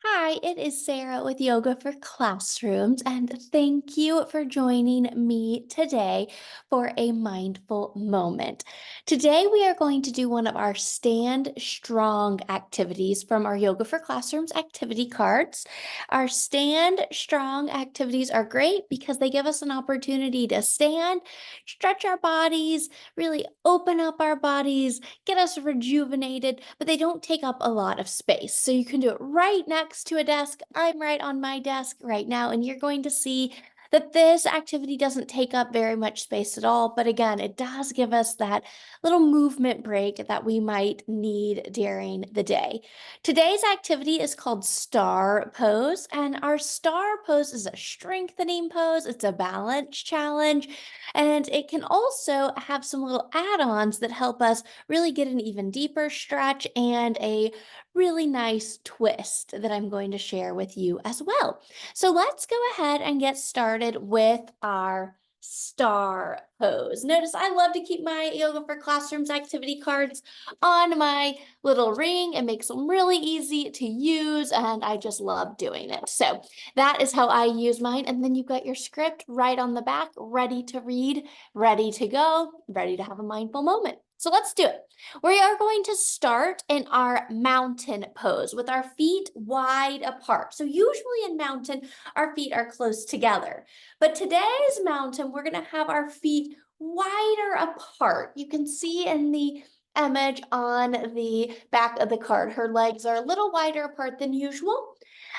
Hi, it is Sarah with Yoga for Classrooms, and thank you for joining me today for a mindful moment. Today, we are going to do one of our Stand Strong activities from our Yoga for Classrooms activity cards. Our Stand Strong activities are great because they give us an opportunity to stand, stretch our bodies, really open up our bodies, get us rejuvenated, but they don't take up a lot of space. So you can do it right next to a desk. I'm right on my desk right now, and you're going to see that this activity doesn't take up very much space at all. But again, it does give us that little movement break that we might need during the day. Today's activity is called Star Pose, and our Star Pose is a strengthening pose. It's a balance challenge, and it can also have some little add-ons that help us really get an even deeper stretch and a really nice twist that I'm going to share with you as well. So let's go ahead and get started with our star pose. Notice I love to keep my Yoga for Classrooms activity cards on my little ring. It makes them really easy to use, and I just love doing it. So that is how I use mine. And then you've got your script right on the back, ready to read, ready to go, ready to have a mindful moment. So let's do it. We are going to start in our mountain pose with our feet wide apart. So usually in mountain, our feet are close together. But today's mountain, we're going to have our feet wider apart. You can see in the image on the back of the card, her legs are a little wider apart than usual.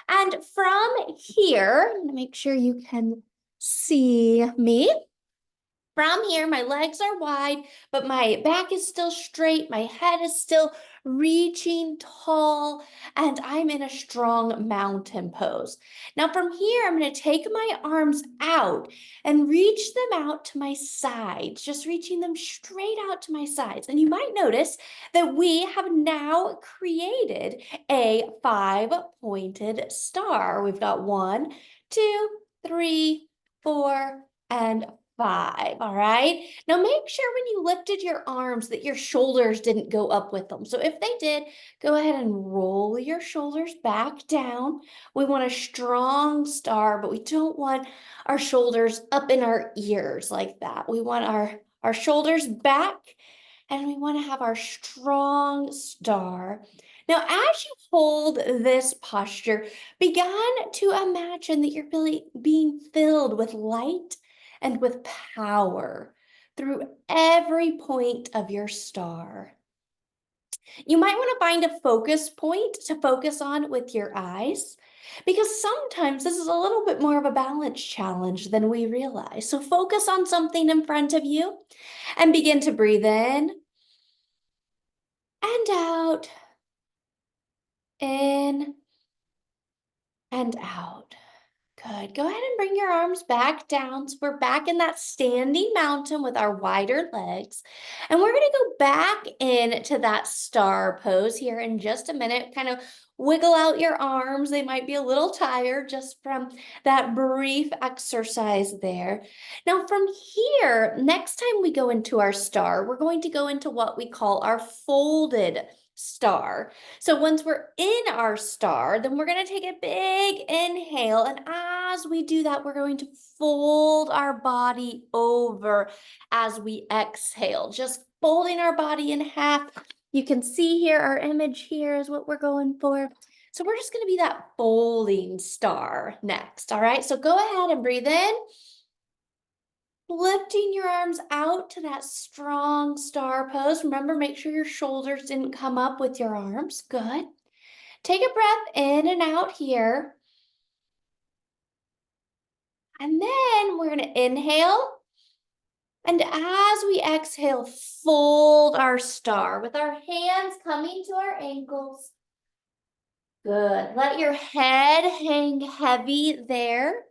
And from here, I'm going to make sure you can see me. From here, my legs are wide, but my back is still straight. My head is still reaching tall, and I'm in a strong mountain pose. Now, from here, I'm going to take my arms out and reach them out to my sides, just reaching them straight out to my sides. And you might notice that we have now created a five-pointed star. We've got 1, 2, 3, 4, and 5. All right. Now make sure when you lifted your arms that your shoulders didn't go up with them. So if they did, go ahead and roll your shoulders back down. We want a strong star, but we don't want our shoulders up in our ears like that. We want our shoulders back, and we want to have our strong star. Now, as you hold this posture, begin to imagine that you're really being filled with light and with power through every point of your star. You might want to find a focus point to focus on with your eyes, because sometimes this is a little bit more of a balance challenge than we realize. So focus on something in front of you and begin to breathe in and out, in and out. Good. Go ahead and bring your arms back down. So we're back in that standing mountain with our wider legs. And we're going to go back into that star pose here in just a minute. Kind of wiggle out your arms. They might be a little tired just from that brief exercise there. Now from here, next time we go into our star, we're going to go into what we call our folded star. So once we're in our star, then we're going to take a big inhale. And as we do that, we're going to fold our body over as we exhale, just folding our body in half. You can see here, our image here is what we're going for. So we're just going to be that folding star next. All right. So go ahead and breathe in, lifting your arms out to that strong star pose. Remember, make sure your shoulders didn't come up with your arms. Good. Take a breath in and out here. And then we're going to inhale. And as we exhale, fold our star with our hands coming to our ankles. Good. Let your head hang heavy there.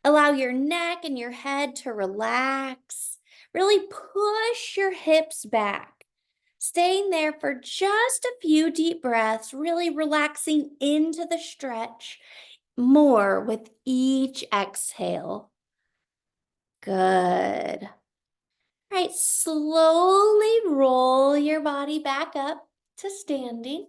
Allow your neck and your head to relax. Really push your hips back. Staying there for just a few deep breaths, really relaxing into the stretch more with each exhale. Good. All right, slowly roll your body back up to standing.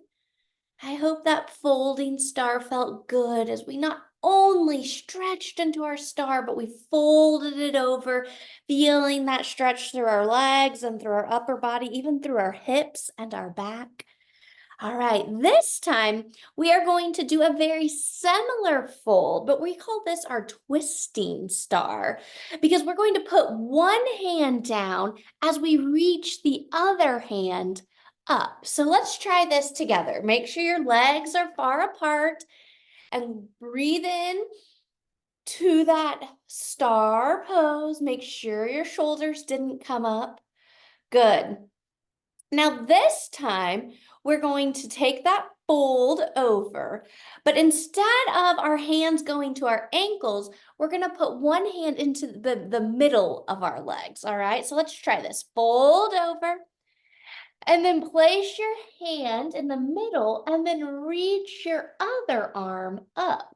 I hope that folding star felt good as we not only stretched into our star, but we folded it over, feeling that stretch through our legs and through our upper body, even through our hips and our back. All right, this time we are going to do a very similar fold, but we call this our twisting star because we're going to put one hand down as we reach the other hand up. So let's try this together. Make sure your legs are far apart and breathe in to that star pose. Make sure your shoulders didn't come up. Good. Now this time, we're going to take that fold over, but instead of our hands going to our ankles, we're gonna put one hand into the middle of our legs, all right? So let's try this. Fold over, and then place your hand in the middle and then reach your other arm up.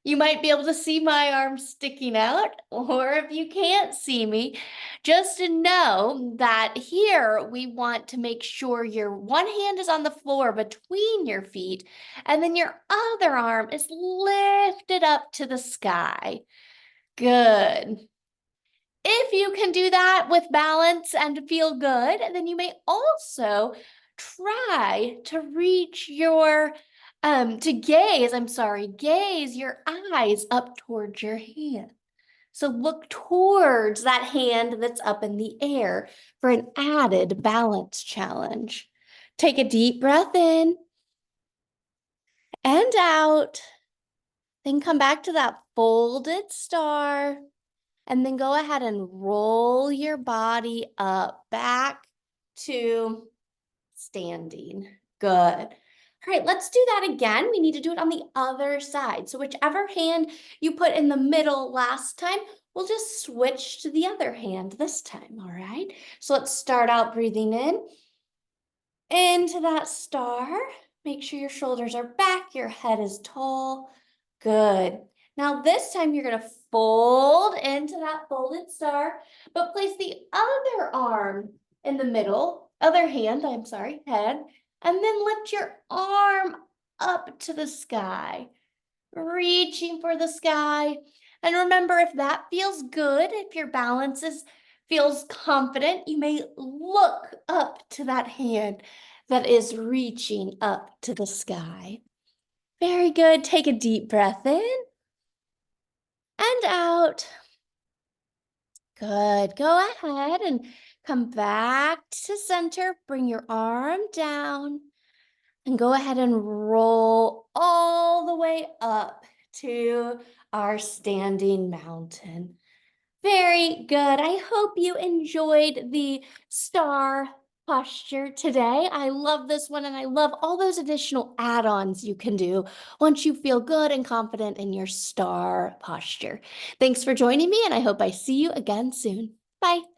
You might be able to see my arm sticking out, or if you can't see me, just to know that here we want to make sure your one hand is on the floor between your feet, and then your other arm is lifted up to the sky. Good. If you can do that with balance and feel good, then you may also try to reach your, gaze your eyes up towards your hand. So look towards that hand that's up in the air for an added balance challenge. Take a deep breath in and out. Then come back to that folded star. And then go ahead and roll your body up back to standing. Good. All right, let's do that again. We need to do it on the other side. So whichever hand you put in the middle last time, we'll just switch to the other hand this time, all right? So let's start out breathing in into that star. Make sure your shoulders are back, your head is tall. Good. Now this time you're gonna fold into that folded star, but place the other arm in the middle, other hand, I'm sorry, head, and then lift your arm up to the sky, reaching for the sky. And remember, if that feels good, if your balance feels confident, you may look up to that hand that is reaching up to the sky. Very good. Take a deep breath in and out. Good. Go ahead and come back to center. Bring your arm down and go ahead and roll all the way up to our standing mountain. Very good. I hope you enjoyed the star posture today. I love this one, and I love all those additional add-ons you can do once you feel good and confident in your star posture. Thanks for joining me, and I hope I see you again soon. Bye.